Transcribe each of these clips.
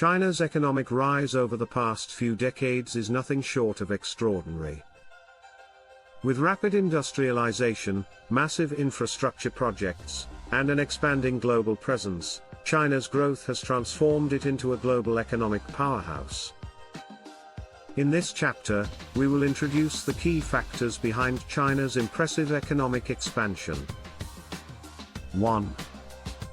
China's economic rise over the past few decades is nothing short of extraordinary. With rapid industrialization, massive infrastructure projects, and an expanding global presence, China's growth has transformed it into a global economic powerhouse. In this chapter, we will introduce the key factors behind China's impressive economic expansion. 1.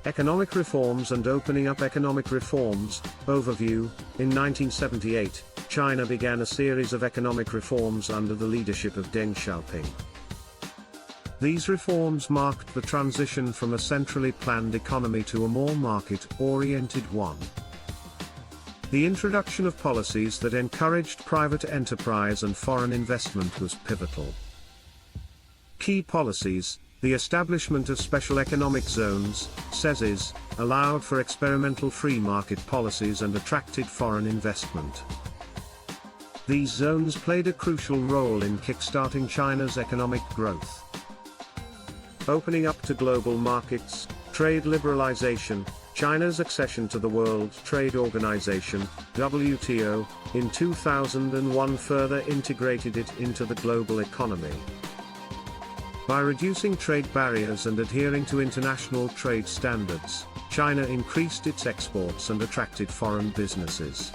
Economic reforms and opening up. Economic reforms. Overview. In 1978, China began a series of economic reforms under the leadership of Deng Xiaoping. These reforms marked the transition from a centrally planned economy to a more market-oriented one. The introduction of policies that encouraged private enterprise and foreign investment was pivotal. Key policies: the establishment of special economic zones, SEZs, allowed for experimental free market policies and attracted foreign investment. These zones played a crucial role in kickstarting China's economic growth. Opening up to global markets. Trade liberalization. China's accession to the World Trade Organization, WTO, in 2001 further integrated it into the global economy. By reducing trade barriers and adhering to international trade standards, China increased its exports and attracted foreign businesses.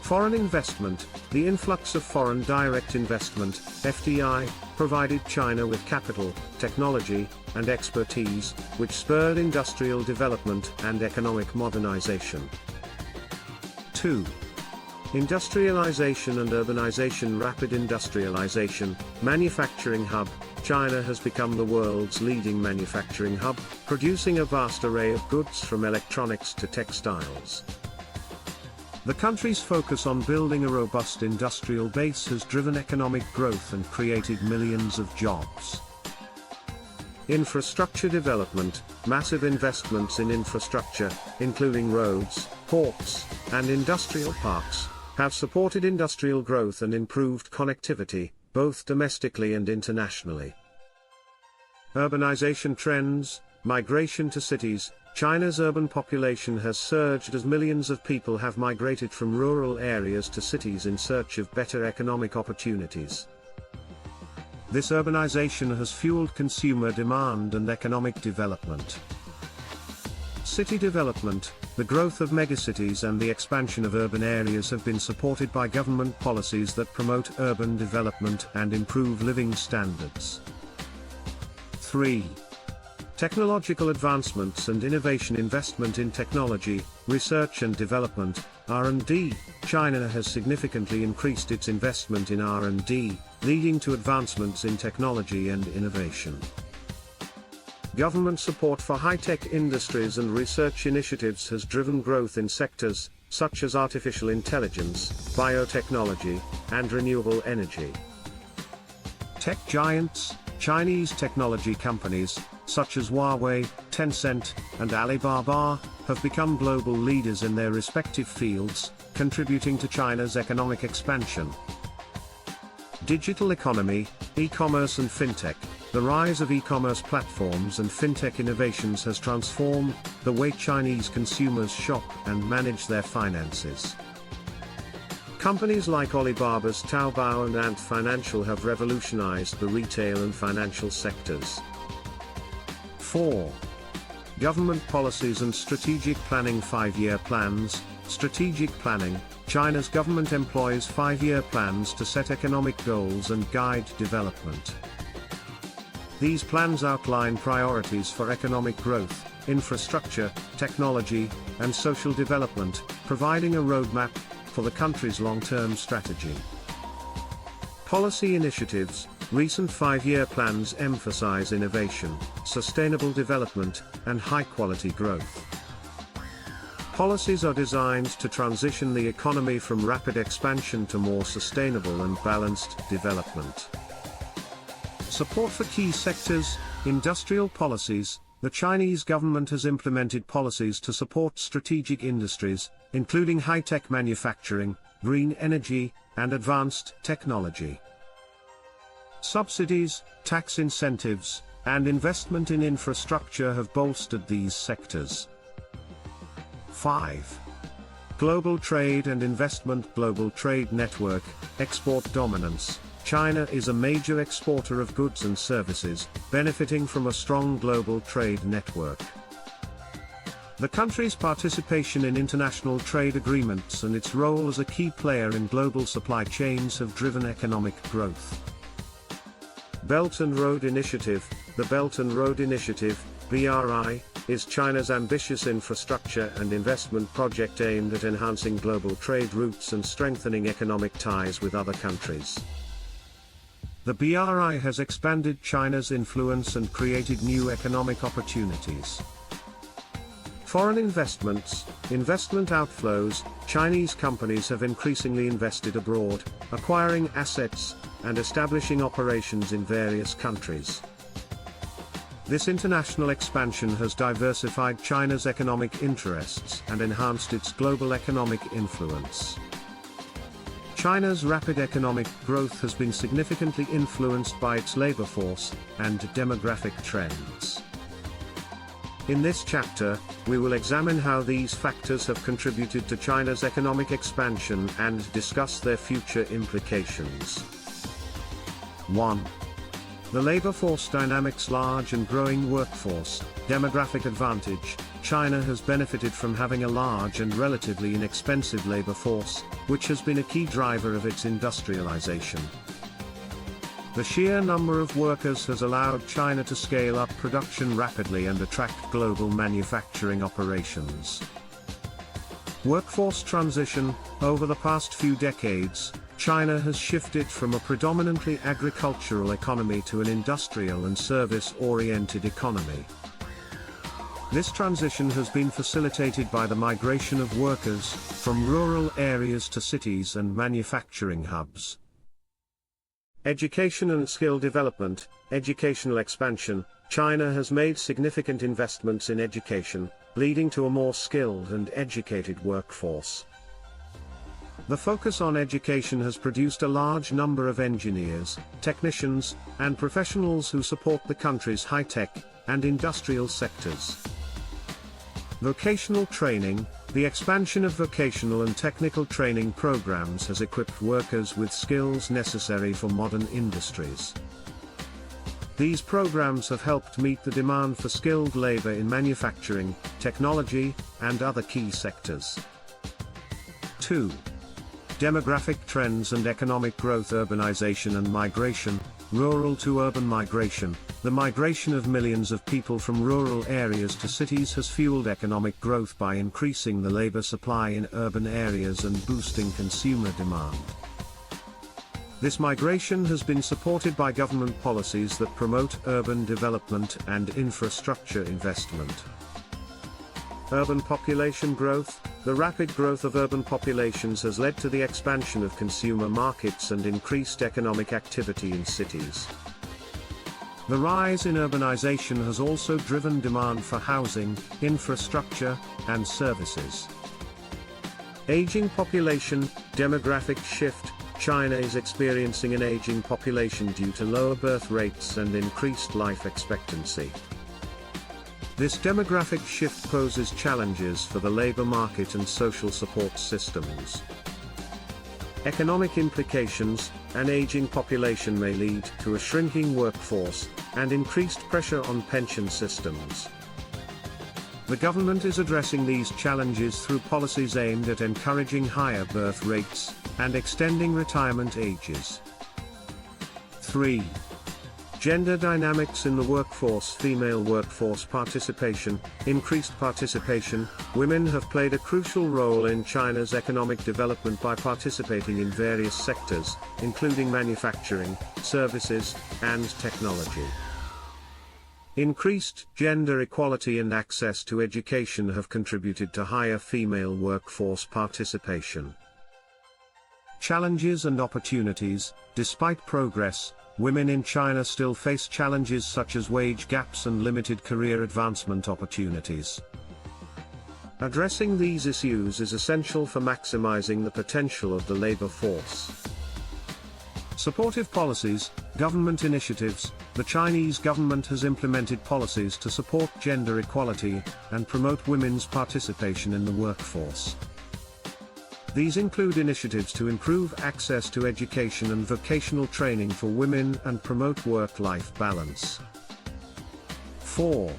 Foreign investment. The influx of foreign direct investment, FDI, provided China with capital, technology, and expertise, which spurred industrial development and economic modernization. 2. Industrialization and urbanization. Rapid industrialization. Manufacturing hub. China has become the world's leading manufacturing hub, producing a vast array of goods from electronics to textiles. The country's focus on building a robust industrial base has driven economic growth and created millions of jobs. Infrastructure development. Massive investments in infrastructure, including roads, ports, and industrial parks, have supported industrial growth and improved connectivity, both domestically and internationally. Urbanization trends. Migration to cities. China's urban population has surged as millions of people have migrated from rural areas to cities in search of better economic opportunities. This urbanization has fueled consumer demand and economic development. City development. The growth of megacities and the expansion of urban areas have been supported by government policies that promote urban development and improve living standards. 3. Technological advancements and innovation. Investment in technology, research and development, R&D. China has significantly increased its investment in R&D, leading to advancements in technology and innovation. Government support for high-tech industries and research initiatives has driven growth in sectors such as artificial intelligence, biotechnology, and renewable energy. Tech giants. Chinese technology companies, such as Huawei, Tencent, and Alibaba, have become global leaders in their respective fields, contributing to China's economic expansion. Digital economy, e-commerce and fintech. The rise of e-commerce platforms and fintech innovations has transformed the way Chinese consumers shop and manage their finances. Companies like Alibaba's Taobao and Ant Financial have revolutionized the retail and financial sectors. 4. Government policies and strategic planning. 5-year plans. Strategic planning. China's government employs 5-year plans to set economic goals and guide development. These plans outline priorities for economic growth, infrastructure, technology, and social development, providing a roadmap for the country's long-term strategy. Policy initiatives. Recent 5-year plans emphasize innovation, sustainable development, and high-quality growth. Policies are designed to transition the economy from rapid expansion to more sustainable and balanced development. Support for key sectors. Industrial policies. The Chinese government has implemented policies to support strategic industries, including high-tech manufacturing, green energy, and advanced technology. Subsidies, tax incentives, and investment in infrastructure have bolstered these sectors. 5. Global trade and investment. Global trade network, export dominance. China is a major exporter of goods and services, benefiting from a strong global trade network. The country's participation in international trade agreements and its role as a key player in global supply chains have driven economic growth. Belt and Road Initiative. The Belt and Road Initiative, BRI, is China's ambitious infrastructure and investment project aimed at enhancing global trade routes and strengthening economic ties with other countries. The BRI has expanded China's influence and created new economic opportunities. Foreign investments, investment outflows. Chinese companies have increasingly invested abroad, acquiring assets, and establishing operations in various countries. This international expansion has diversified China's economic interests and enhanced its global economic influence. China's rapid economic growth has been significantly influenced by its labor force and demographic trends. In this chapter, we will examine how these factors have contributed to China's economic expansion and discuss their future implications. 1. The labor force dynamics. Large and growing workforce, demographic advantage. China has benefited from having a large and relatively inexpensive labor force, which has been a key driver of its industrialization. The sheer number of workers has allowed China to scale up production rapidly and attract global manufacturing operations. Workforce transition. Over the past few decades, China has shifted from a predominantly agricultural economy to an industrial and service-oriented economy. This transition has been facilitated by the migration of workers from rural areas to cities and manufacturing hubs. Education and skill development. Educational expansion. China has made significant investments in education, leading to a more skilled and educated workforce. The focus on education has produced a large number of engineers, technicians, and professionals who support the country's high-tech and industrial sectors. Vocational training. The expansion of vocational and technical training programs has equipped workers with skills necessary for modern industries. These programs have helped meet the demand for skilled labor in manufacturing, technology, and other key sectors. 2. Demographic trends and economic growth. Urbanization and migration. Rural to urban migration. The migration of millions of people from rural areas to cities has fueled economic growth by increasing the labor supply in urban areas and boosting consumer demand. This migration has been supported by government policies that promote urban development and infrastructure investment. Urban population growth. The rapid growth of urban populations has led to the expansion of consumer markets and increased economic activity in cities. The rise in urbanization has also driven demand for housing, infrastructure, and services. Aging population, demographic shift. China is experiencing an aging population due to lower birth rates and increased life expectancy. This demographic shift poses challenges for the labor market and social support systems. Economic implications. An aging population may lead to a shrinking workforce and increased pressure on pension systems. The government is addressing these challenges through policies aimed at encouraging higher birth rates and extending retirement ages. 3. Gender dynamics in the workforce. Female workforce participation. Increased participation. Women have played a crucial role in China's economic development by participating in various sectors, including manufacturing, services, and technology. Increased gender equality and access to education have contributed to higher female workforce participation. Challenges and opportunities. Despite progress, women in China still face challenges such as wage gaps and limited career advancement opportunities. Addressing these issues is essential for maximizing the potential of the labor force. Supportive policies, government initiatives. The Chinese government has implemented policies to support gender equality and promote women's participation in the workforce. These include initiatives to improve access to education and vocational training for women and promote work-life balance. 4.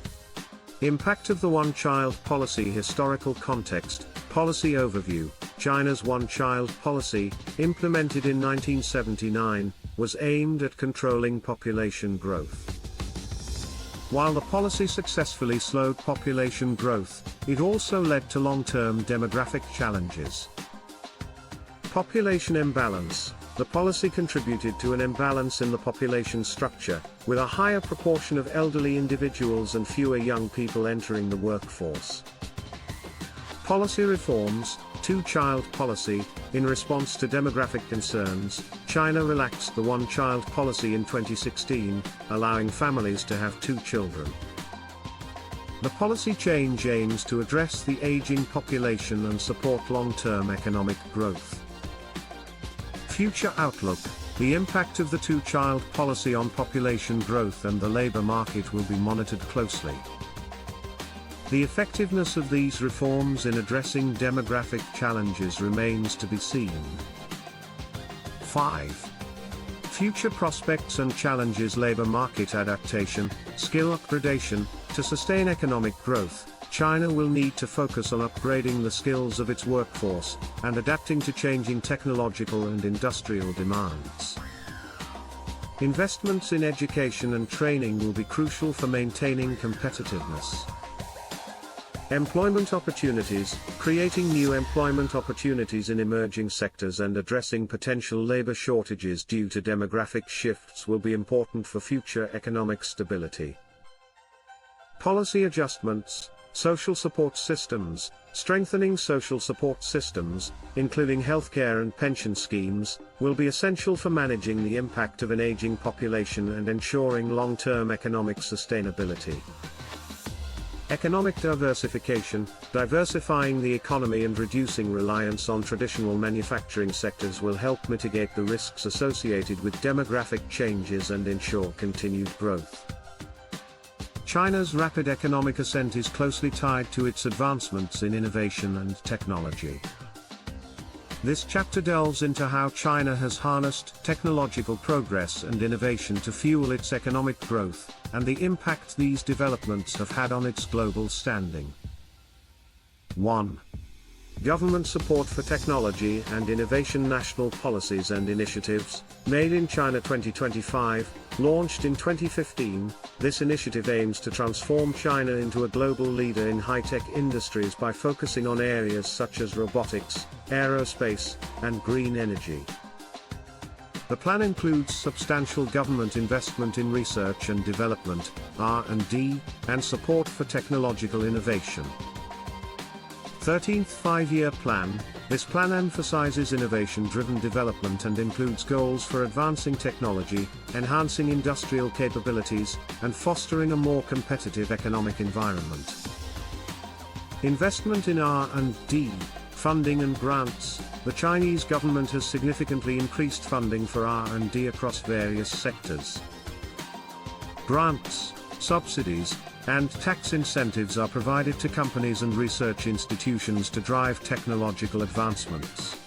Impact of the One-Child Policy. Historical context. Policy overview. China's one-child policy, implemented in 1979, was aimed at controlling population growth. While the policy successfully slowed population growth, it also led to long-term demographic challenges. Population imbalance. The policy contributed to an imbalance in the population structure, with a higher proportion of elderly individuals and fewer young people entering the workforce. Policy reforms. Two-child policy. In response to demographic concerns, China relaxed the one-child policy in 2016, allowing families to have 2 children. The policy change aims to address the aging population and support long-term economic growth. Future outlook. The impact of the two-child policy on population growth and the labor market will be monitored closely. The effectiveness of these reforms in addressing demographic challenges remains to be seen. 5. Future prospects and challenges. Labor market adaptation, skill upgradation. To sustain economic growth, China will need to focus on upgrading the skills of its workforce, and adapting to changing technological and industrial demands. Investments in education and training will be crucial for maintaining competitiveness. Employment opportunities. Creating new employment opportunities in emerging sectors and addressing potential labor shortages due to demographic shifts will be important for future economic stability. Policy adjustments. Social support systems. Strengthening social support systems, including healthcare and pension schemes, will be essential for managing the impact of an aging population and ensuring long-term economic sustainability. Economic diversification. Diversifying the economy and reducing reliance on traditional manufacturing sectors will help mitigate the risks associated with demographic changes and ensure continued growth. China's rapid economic ascent is closely tied to its advancements in innovation and technology. This chapter delves into how China has harnessed technological progress and innovation to fuel its economic growth, and the impact these developments have had on its global standing. 1. Government support for technology and innovation. National policies and initiatives, Made in China 2025, launched in 2015, this initiative aims to transform China into a global leader in high-tech industries by focusing on areas such as robotics, aerospace, and green energy. The plan includes substantial government investment in research and development, R&D, and support for technological innovation. 13th Five-Year Plan. This plan emphasizes innovation-driven development and includes goals for advancing technology, enhancing industrial capabilities, and fostering a more competitive economic environment. Investment in R&D, funding and grants. The Chinese government has significantly increased funding for R&D across various sectors. Grants, subsidies, and tax incentives are provided to companies and research institutions to drive technological advancements.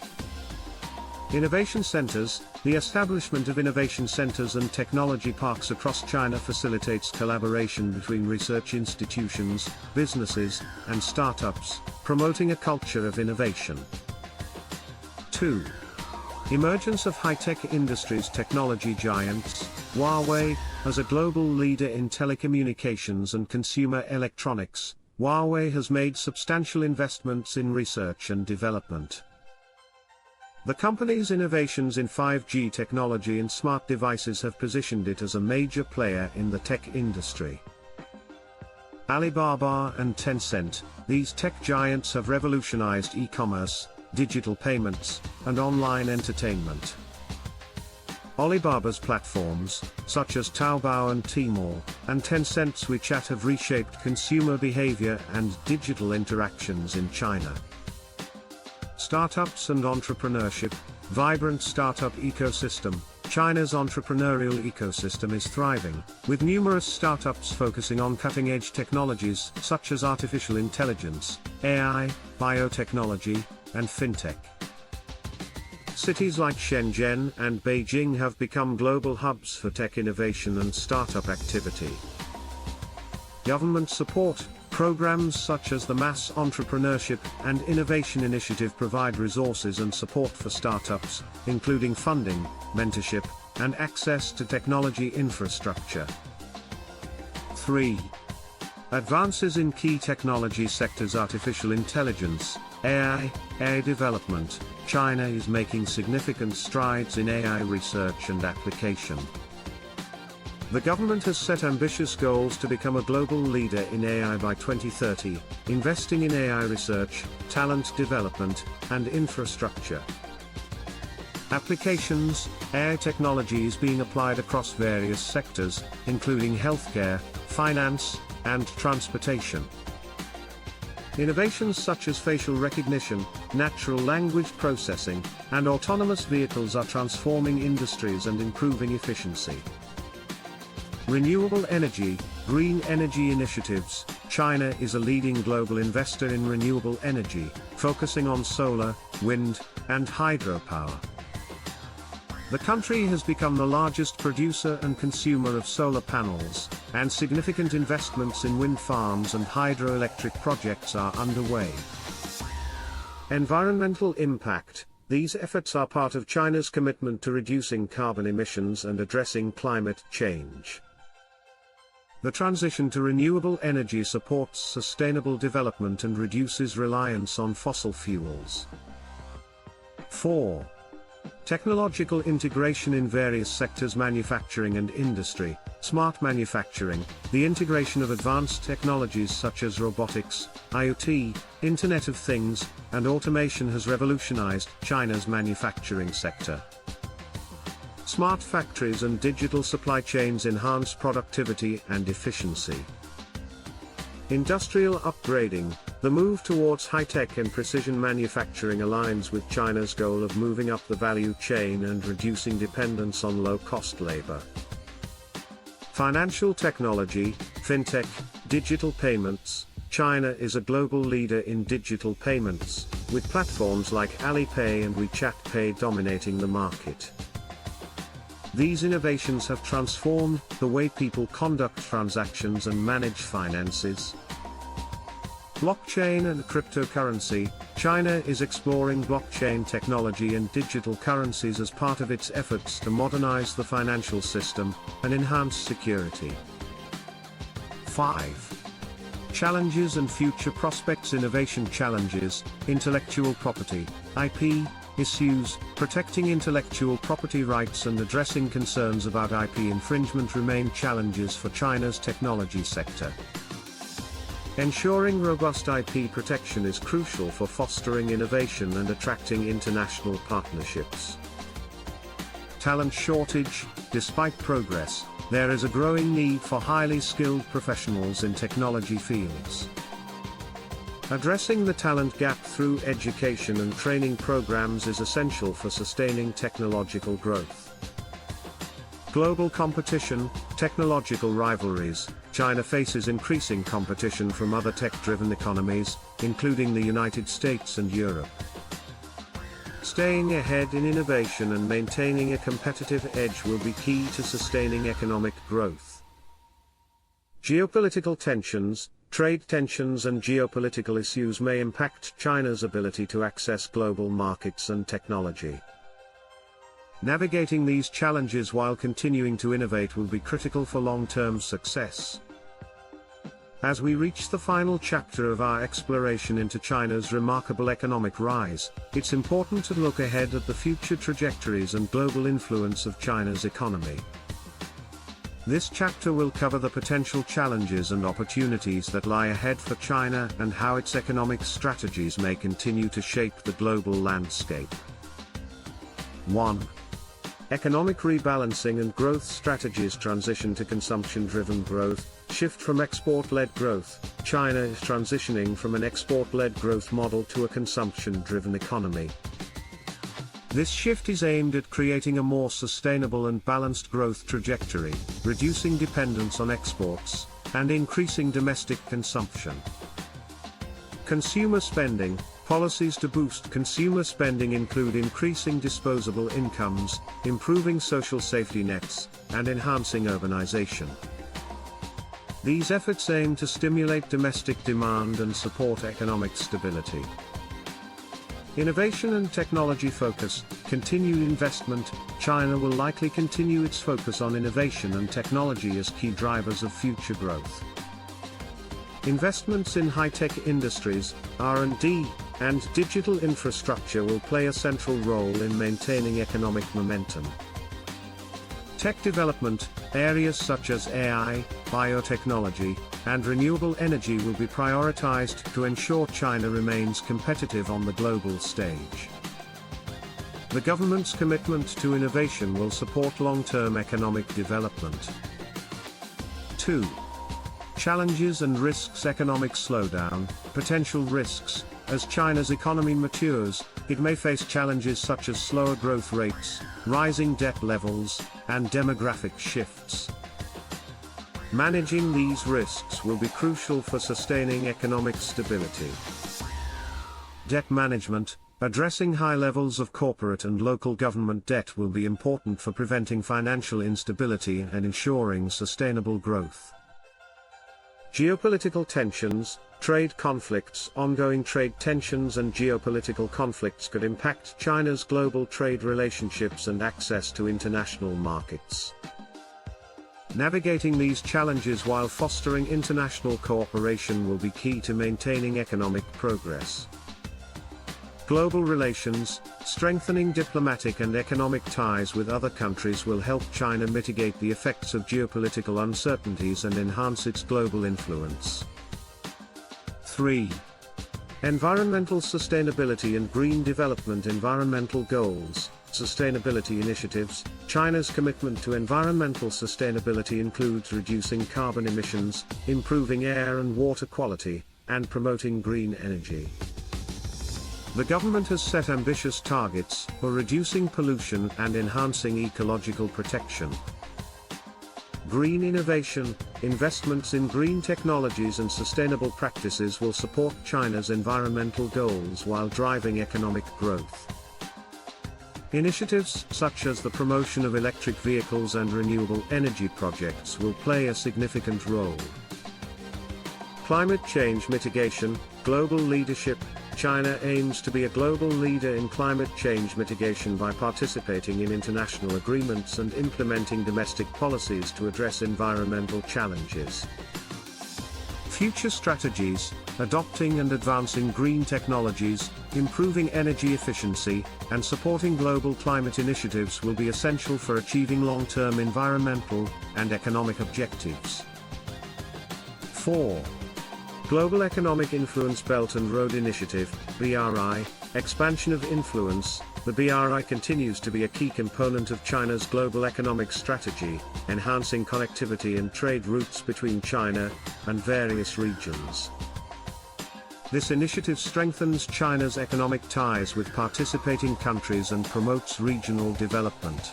Innovation centers. The establishment of innovation centers and technology parks across China facilitates collaboration between research institutions, businesses, and startups, promoting a culture of innovation. 2. Emergence of high-tech industries. Technology giants. Huawei, as a global leader in telecommunications and consumer electronics, Huawei has made substantial investments in research and development. The company's innovations in 5G technology and smart devices have positioned it as a major player in the tech industry. Alibaba and Tencent. These tech giants have revolutionized e-commerce, digital payments, and online entertainment. Alibaba's platforms, such as Taobao and Tmall, and Tencent's WeChat have reshaped consumer behavior and digital interactions in China. Startups and entrepreneurship. Vibrant startup ecosystem. China's entrepreneurial ecosystem is thriving, with numerous startups focusing on cutting-edge technologies such as artificial intelligence, AI, biotechnology, and fintech. Cities like Shenzhen and Beijing have become global hubs for tech innovation and startup activity. Government support programs such as the Mass Entrepreneurship and Innovation Initiative provide resources and support for startups, including funding, mentorship, and access to technology infrastructure. 3. Advances in key technology sectors. Artificial intelligence, AI development. China is making significant strides in AI research and application. The government has set ambitious goals to become a global leader in AI by 2030, investing in AI research, talent development, and infrastructure. Applications. AI technology is being applied across various sectors, including healthcare, finance, and transportation. Innovations such as facial recognition, natural language processing, and autonomous vehicles are transforming industries and improving efficiency. Renewable energy, green energy initiatives. China is a leading global investor in renewable energy, focusing on solar, wind, and hydropower. The country has become the largest producer and consumer of solar panels, and significant investments in wind farms and hydroelectric projects are underway. Environmental impact. These efforts are part of China's commitment to reducing carbon emissions and addressing climate change. The transition to renewable energy supports sustainable development and reduces reliance on fossil fuels. 4. Technological integration in various sectors. Manufacturing and industry. Smart manufacturing. The integration of advanced technologies such as robotics, IoT, Internet of Things, and automation has revolutionized China's manufacturing sector. Smart factories and digital supply chains enhance productivity and efficiency. Industrial upgrading. The move towards high-tech and precision manufacturing aligns with China's goal of moving up the value chain and reducing dependence on low-cost labor. Financial technology, fintech, digital payments. China is a global leader in digital payments, with platforms like Alipay and WeChat Pay dominating the market. These innovations have transformed the way people conduct transactions and manage finances. Blockchain and cryptocurrency. China is exploring blockchain technology and digital currencies as part of its efforts to modernize the financial system and enhance security. 5. Challenges and future prospects. Innovation challenges, intellectual property, IP, issues. Protecting intellectual property rights and addressing concerns about IP infringement remain challenges for China's technology sector. Ensuring robust IP protection is crucial for fostering innovation and attracting international partnerships. Talent shortage. Despite progress, there is a growing need for highly skilled professionals in technology fields. Addressing the talent gap through education and training programs is essential for sustaining technological growth. Global competition, technological rivalries. China faces increasing competition from other tech-driven economies, including the United States and Europe. Staying ahead in innovation and maintaining a competitive edge will be key to sustaining economic growth. Geopolitical tensions. Trade tensions and geopolitical issues may impact China's ability to access global markets and technology. Navigating these challenges while continuing to innovate will be critical for long-term success. As we reach the final chapter of our exploration into China's remarkable economic rise, it's important to look ahead at the future trajectories and global influence of China's economy. This chapter will cover the potential challenges and opportunities that lie ahead for China and how its economic strategies may continue to shape the global landscape. 1. Economic rebalancing and growth strategies. Transition to consumption-driven growth. Shift from export-led growth. China is transitioning from an export-led growth model to a consumption-driven economy. This shift is aimed at creating a more sustainable and balanced growth trajectory, reducing dependence on exports, and increasing domestic consumption. Consumer spending. Policies to boost consumer spending include increasing disposable incomes, improving social safety nets, and enhancing urbanization. These efforts aim to stimulate domestic demand and support economic stability. Innovation and technology focus, continued investment. China will likely continue its focus on innovation and technology as key drivers of future growth. Investments in high-tech industries, R&D, and digital infrastructure will play a central role in maintaining economic momentum. Tech development, areas such as AI, biotechnology, and renewable energy will be prioritized to ensure China remains competitive on the global stage. The government's commitment to innovation will support long-term economic development. 2. Challenges and risks. Economic slowdown, potential risks. As China's economy matures, it may face challenges such as slower growth rates, rising debt levels, and demographic shifts. Managing these risks will be crucial for sustaining economic stability. Debt management. Addressing high levels of corporate and local government debt will be important for preventing financial instability and ensuring sustainable growth. Geopolitical tensions, trade conflicts. Ongoing trade tensions and geopolitical conflicts could impact China's global trade relationships and access to international markets. Navigating these challenges while fostering international cooperation will be key to maintaining economic progress. Global relations, strengthening diplomatic and economic ties with other countries will help China mitigate the effects of geopolitical uncertainties and enhance its global influence. 3. Environmental sustainability and green development. Environmental goals, sustainability initiatives. China's commitment to environmental sustainability includes reducing carbon emissions, improving air and water quality, and promoting green energy. The government has set ambitious targets for reducing pollution and enhancing ecological protection. Green innovation, investments in green technologies and sustainable practices will support China's environmental goals while driving economic growth. Initiatives such as the promotion of electric vehicles and renewable energy projects will play a significant role. Climate change mitigation, global leadership. China aims to be a global leader in climate change mitigation by participating in international agreements and implementing domestic policies to address environmental challenges. Future strategies, adopting and advancing green technologies, improving energy efficiency, and supporting global climate initiatives will be essential for achieving long-term environmental and economic objectives. 4. Global Economic Influence. Belt and Road Initiative, BRI, expansion of influence. The BRI continues to be a key component of China's global economic strategy, enhancing connectivity and trade routes between China and various regions. This initiative strengthens China's economic ties with participating countries and promotes regional development.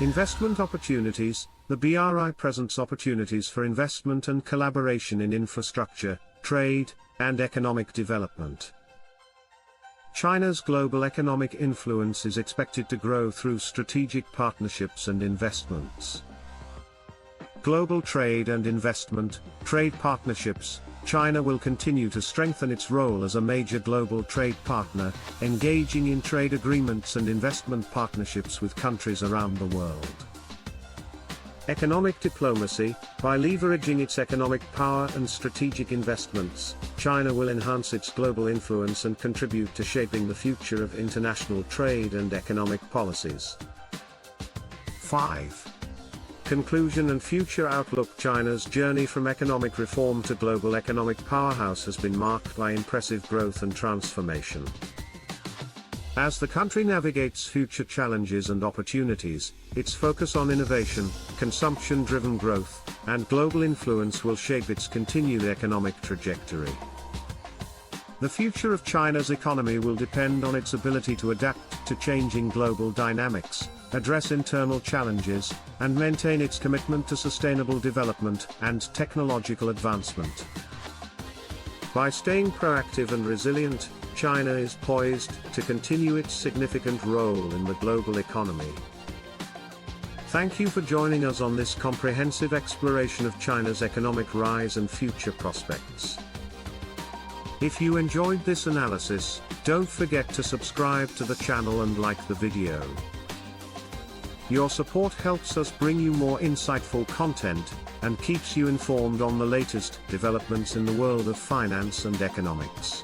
Investment opportunities. The BRI presents opportunities for investment and collaboration in infrastructure, trade, and economic development. China's global economic influence is expected to grow through strategic partnerships and investments. Global trade and investment, trade partnerships. China will continue to strengthen its role as a major global trade partner, engaging in trade agreements and investment partnerships with countries around the world. Economic diplomacy. By leveraging its economic power and strategic investments, China will enhance its global influence and contribute to shaping the future of international trade and economic policies. 5. Conclusion and future outlook. China's journey from economic reform to global economic powerhouse has been marked by impressive growth and transformation. As the country navigates future challenges and opportunities, its focus on innovation, consumption-driven growth, and global influence will shape its continued economic trajectory. The future of China's economy will depend on its ability to adapt to changing global dynamics, address internal challenges, and maintain its commitment to sustainable development and technological advancement. By staying proactive and resilient, China is poised to continue its significant role in the global economy. Thank you for joining us on this comprehensive exploration of China's economic rise and future prospects. If you enjoyed this analysis, don't forget to subscribe to the channel and like the video. Your support helps us bring you more insightful content, and keeps you informed on the latest developments in the world of finance and economics.